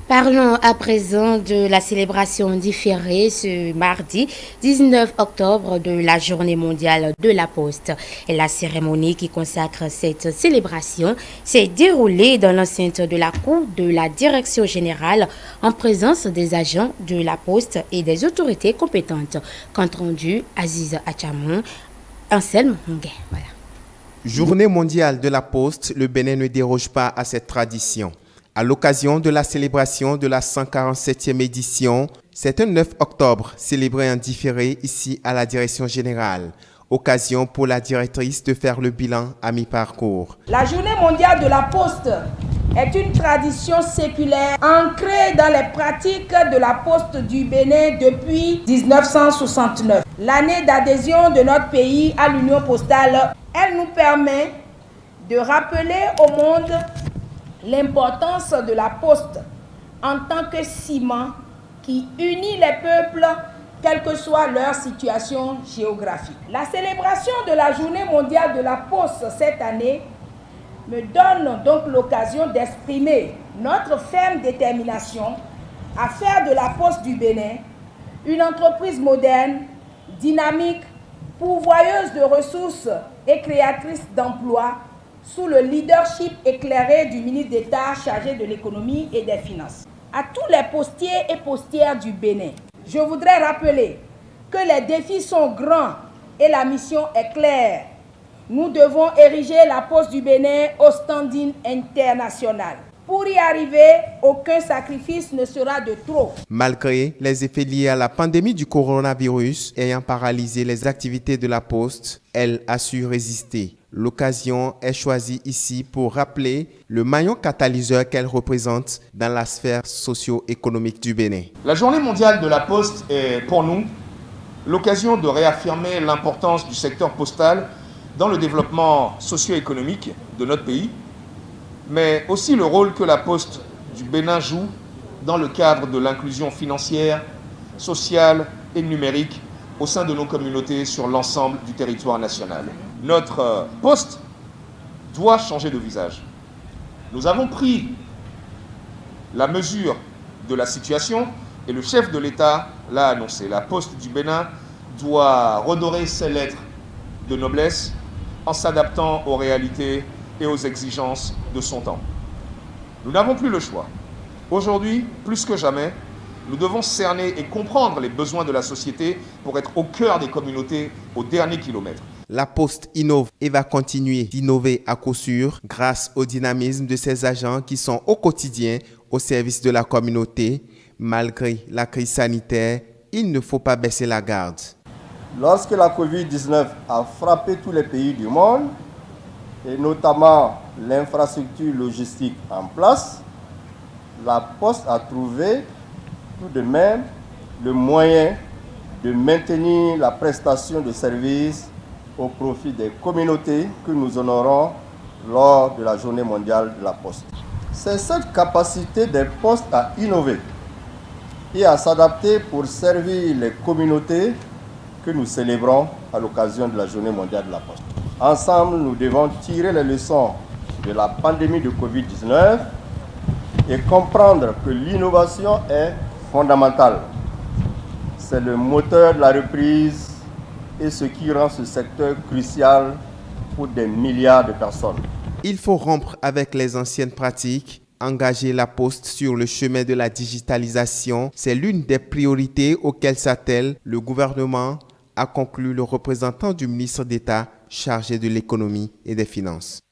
Parlons à présent de la célébration différée ce mardi 19 octobre de la Journée mondiale de la Poste. Et la cérémonie qui consacre cette célébration s'est déroulée dans l'enceinte de la cour de la Direction générale en présence des agents de la Poste et des autorités compétentes. Compte rendu Aziz Achamon, Anselme Honguet. Voilà. Journée mondiale de la Poste, le Bénin ne déroge pas à cette tradition. À l'occasion de la célébration de la 147e édition, c'est un 9 octobre célébré en différé ici à la Direction générale. Occasion pour la directrice de faire le bilan à mi-parcours. La Journée mondiale de la Poste est une tradition séculaire ancrée dans les pratiques de la Poste du Bénin depuis 1969. L'année d'adhésion de notre pays à l'Union postale, elle nous permet de rappeler au monde l'importance de la Poste en tant que ciment qui unit les peuples, quelle que soit leur situation géographique. La célébration de la Journée mondiale de la Poste cette année me donne donc l'occasion d'exprimer notre ferme détermination à faire de la Poste du Bénin une entreprise moderne, dynamique, pourvoyeuse de ressources et créatrice d'emplois sous le leadership éclairé du ministre d'État chargé de l'économie et des finances. À tous les postiers et postières du Bénin, je voudrais rappeler que les défis sont grands et la mission est claire. Nous devons ériger la Poste du Bénin au standing international. Pour y arriver, aucun sacrifice ne sera de trop. Malgré les effets liés à la pandémie du coronavirus ayant paralysé les activités de la Poste, elle a su résister. L'occasion est choisie ici pour rappeler le maillon catalyseur qu'elle représente dans la sphère socio-économique du Bénin. La Journée mondiale de la Poste est pour nous l'occasion de réaffirmer l'importance du secteur postal dans le développement socio-économique de notre pays, mais aussi le rôle que la Poste du Bénin joue dans le cadre de l'inclusion financière, sociale et numérique au sein de nos communautés sur l'ensemble du territoire national. Notre Poste doit changer de visage. Nous avons pris la mesure de la situation et le chef de l'État l'a annoncé. La Poste du Bénin doit redorer ses lettres de noblesse en s'adaptant aux réalités et aux exigences de son temps. Nous n'avons plus le choix. Aujourd'hui, plus que jamais, nous devons cerner et comprendre les besoins de la société pour être au cœur des communautés au dernier kilomètre. La Poste innove et va continuer d'innover à coup sûr grâce au dynamisme de ses agents qui sont au quotidien au service de la communauté. Malgré la crise sanitaire, il ne faut pas baisser la garde. Lorsque la Covid-19 a frappé tous les pays du monde, et notamment l'infrastructure logistique en place, la Poste a trouvé tout de même le moyen de maintenir la prestation de services au profit des communautés que nous honorons lors de la Journée mondiale de la Poste. C'est cette capacité des postes à innover et à s'adapter pour servir les communautés que nous célébrons à l'occasion de la Journée mondiale de la Poste. Ensemble, nous devons tirer les leçons de la pandémie de Covid-19 et comprendre que l'innovation est fondamentale. C'est le moteur de la reprise et ce qui rend ce secteur crucial pour des milliards de personnes. Il faut rompre avec les anciennes pratiques, engager la Poste sur le chemin de la digitalisation. C'est l'une des priorités auxquelles s'attelle le gouvernement, a conclu le représentant du ministre d'État chargé de l'économie et des finances.